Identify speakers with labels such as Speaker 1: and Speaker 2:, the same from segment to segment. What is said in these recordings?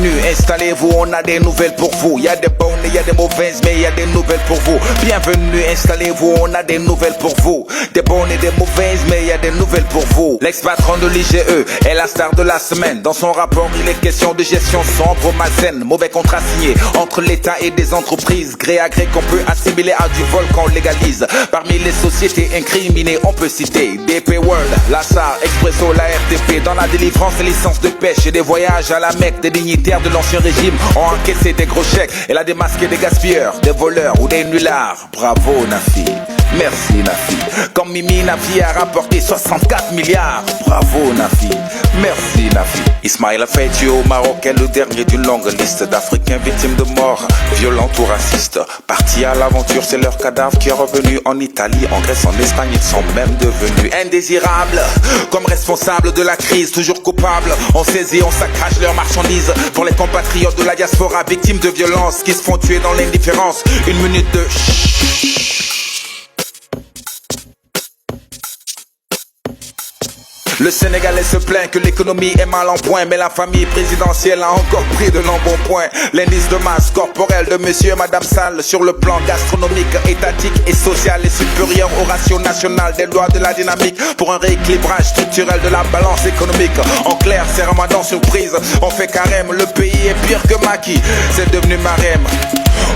Speaker 1: Bienvenue, installez-vous, on a des nouvelles pour vous. Y a des bonnes, y a des mauvaises, mais y a des nouvelles pour vous. Bienvenue, installez-vous, on a des nouvelles pour vous. Des bonnes et des mauvaises, mais y a des nouvelles pour vous. L'ex-patron de l'IGE est la star de la semaine. Dans son rapport, il est question de gestion sombre, malsaine. Mauvais contrat signé entre l'État et des entreprises. Gré à gré qu'on peut assimiler à du vol qu'on légalise. Parmi les sociétés incriminées, on peut citer DP World, la SAR, Expresso, la RTP. Dans la délivrance des licences de pêche et des voyages à la Mecque, des dignitaires de l'ancien régime ont encaissé des gros chèques. Elle a démasqué des gaspilleurs, des voleurs ou des nullards. Bravo Nafi, merci Nafi. Comme Mimi Nafi a rapporté 64 milliards. Bravo Nafi, merci Nafi. Ismaïla Faye au Maroc est le dernier d'une longue liste d'Africains victimes de mort, violents ou racistes. Partis à l'aventure, c'est leur cadavre qui est revenu en Italie, en Grèce, en Espagne. Ils sont même devenus indésirables. Comme responsables de la crise, toujours coupables. On saisit, on saccage leurs marchandises. Pour les compatriotes de la diaspora, victimes de violences qui se font tuer dans l'indifférence. Une minute de Le Sénégalais se plaint que l'économie est mal en point, mais la famille présidentielle a encore pris de l'embonpoint. L'indice de masse corporelle de monsieur et madame Sall sur le plan gastronomique, étatique et social est supérieur au ratio national des lois de la dynamique pour un rééquilibrage structurel de la balance économique. En clair, c'est Ramadan surprise, on fait carême, le pays est pire que Macky, c'est devenu Marème.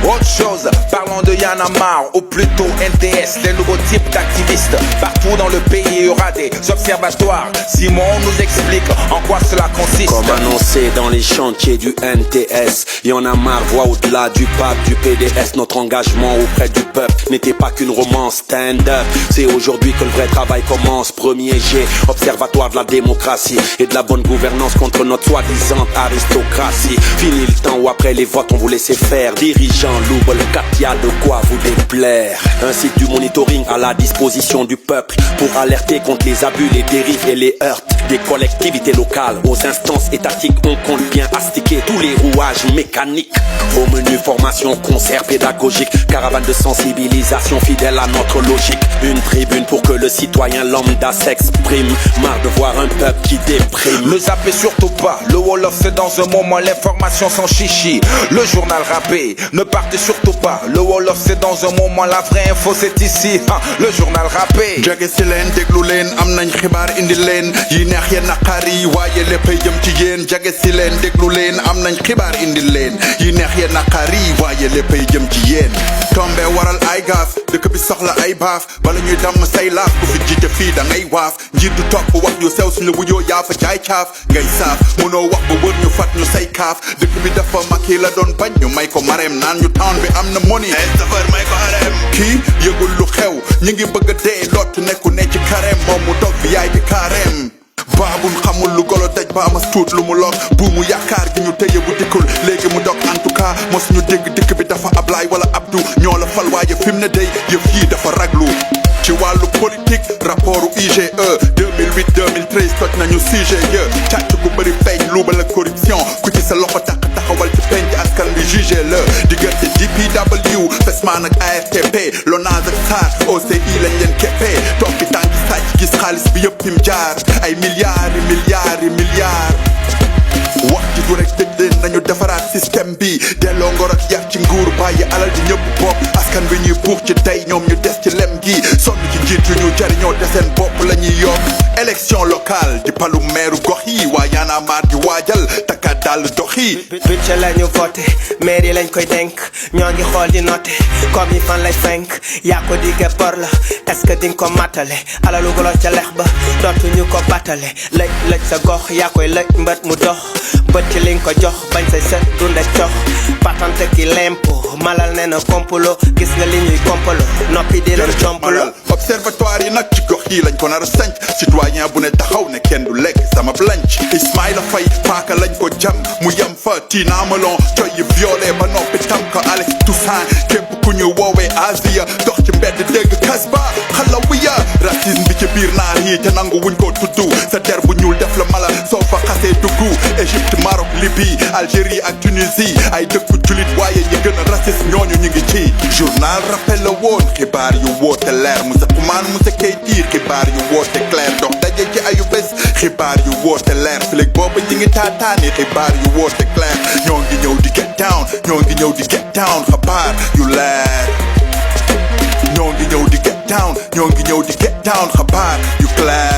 Speaker 1: Autre chose, parlons de Y'en a marre, ou plutôt NTS, des nouveaux types d'activistes. Partout dans le pays, il y aura des observatoires. Simon nous explique en quoi cela consiste.
Speaker 2: Comme annoncé dans les chantiers du NTS, Y'en a marre voit au-delà du pape, du PDS. Notre engagement auprès du peuple n'était pas qu'une romance stand-up. C'est aujourd'hui que le vrai travail commence. Premier G, observatoire de la démocratie et de la bonne gouvernance contre notre soi-disant aristocratie. Fini le temps où après les votes on vous laissait faire. Dirigeants louble, il y a de quoi vous déplaire. Un site du monitoring à la disposition du peuple pour alerter contre les abus, les dérives et les heurts des collectivités locales aux instances étatiques. On compte bien astiquer tous les rouages mécaniques. Au menu formation, concert pédagogique, caravane de sensibilisation fidèle à notre logique. Une tribune pour que le citoyen lambda s'exprime. Marre de voir un peuple qui déprime.
Speaker 1: Ne zappez surtout pas, le Wolof c'est dans un moment l'information sans chichi. Le journal rappé, ne partez surtout pas, le Wolof c'est dans un moment, la vraie info c'est ici. Le journal rappé.
Speaker 3: Jage si leen déglu leen am nañ xibaar indi leen yi neex ya naqari waaye léppay jëm ci yéen. Jage si leen déglu leen am nañ xibaar indi leen yi neex ya naqari waaye léppay jëm ci yéen. Tombe waral ay gaaf dëkk bi soxla ay baaf bala ñuy damm say laaf ku fi jiite fii da ngay waaf. Njiit du topp wax yu sew suñu la wuyoo yaa fa jaay caaf ngay saaf mënoo wax ba wër ñu fat ñu say kaaf. Dëkk bi dafa Macky la doon bañ ñu may ko Marème naan ñu town bi am na money safar may ko Marème. Kii yëgul lu xew ñi ngi bëgg a dee lott nekku ne ci carême moom mu dog bi yaay bi carême. Baabul xamul lu golo daj ba amas tuut lu mu lor buumu yaakaar gi ñu tëye bu dikkul léegi mu dog en tout cas mos ñu dégg dëkk bi dafa Ablaye wala Abdou ñoo la fal waaye fi mu ne day yëf yii dafa raglu. Ci wàllu politique rapportu IGE 2008 2013 toj nañu CGE càcc gu bëri feeñ luubal ak corruption ku ci sa loxo taxawal ci penc askan bi jugé la diggante DPW Fesman ak ARTP Lonase ak SAR OCI lañ leen keppee toog ci tànki sàcc gis xaalis bi yëpp fi mu jaar ay milliards wax ji du rek tëj leen nañu defaraat système bi delloo ngor ak yar ci nguur bàyyi alal di ñëpp bopp askan bi ñuy buux ci tey ñoom ñu des ci lem gi sonn ci njiit yu ñu jariñoo de seen bopp la ñuy yokk. Élection locale di palu meeru gox yi waa Y'en a marre di waajal takkaat dàll dox yi.
Speaker 4: budget la ñu voté maire yi lañ koy denk ñoo ngi xool di noté comme yi fan lay fenk yaa ko digge bor la est-ce que dinga ko matale alalu golo ca lex ba dootuñu ko batale lëj sa gox yaa koy lëj mbët mu dox bët ci liñ ko jox bañ say set dunde cox patante ki lempo malal ne na komplo gis nga li ñuy komplo noppi di leen complo.
Speaker 3: Observatoire yi nag ci gox yi lañ ko nar a sanc citoyen bu ne taxaw ne kenn du lekk sama blanche. Ismaïla Faye paaka lañ ko jam mu yem fa Tina Malone coy yi violé ba noppi tam ko Alex Toussaint képp ku ñu woowee Asia dox ci mbedd dégg kasba xalawiya racisme bi ci biir naar yi te nangu wuñ ko tuddu sa der bu ñuul def la mala soo fa xasee dugg Égypte Maroc Libye Algérie ak Tunisie ay dëkku julit waaye ñi gën a raciste ñooñu ñu ngi ci journal rappel la woon xibaar yu woote leer Moussa Koumane Moussa Keyti xibaar yu woote clair dox daje ci ayu bés xibaar yu woote leer filig booba ñi ngi taataani xibaar yu woote clair ñoo ngi ñëw di get down ñoo ngi ñëw di get down xabaar yu leer ñoo ngi ñëw di get down ñoo ngi ñëw di get down xabaar yu clair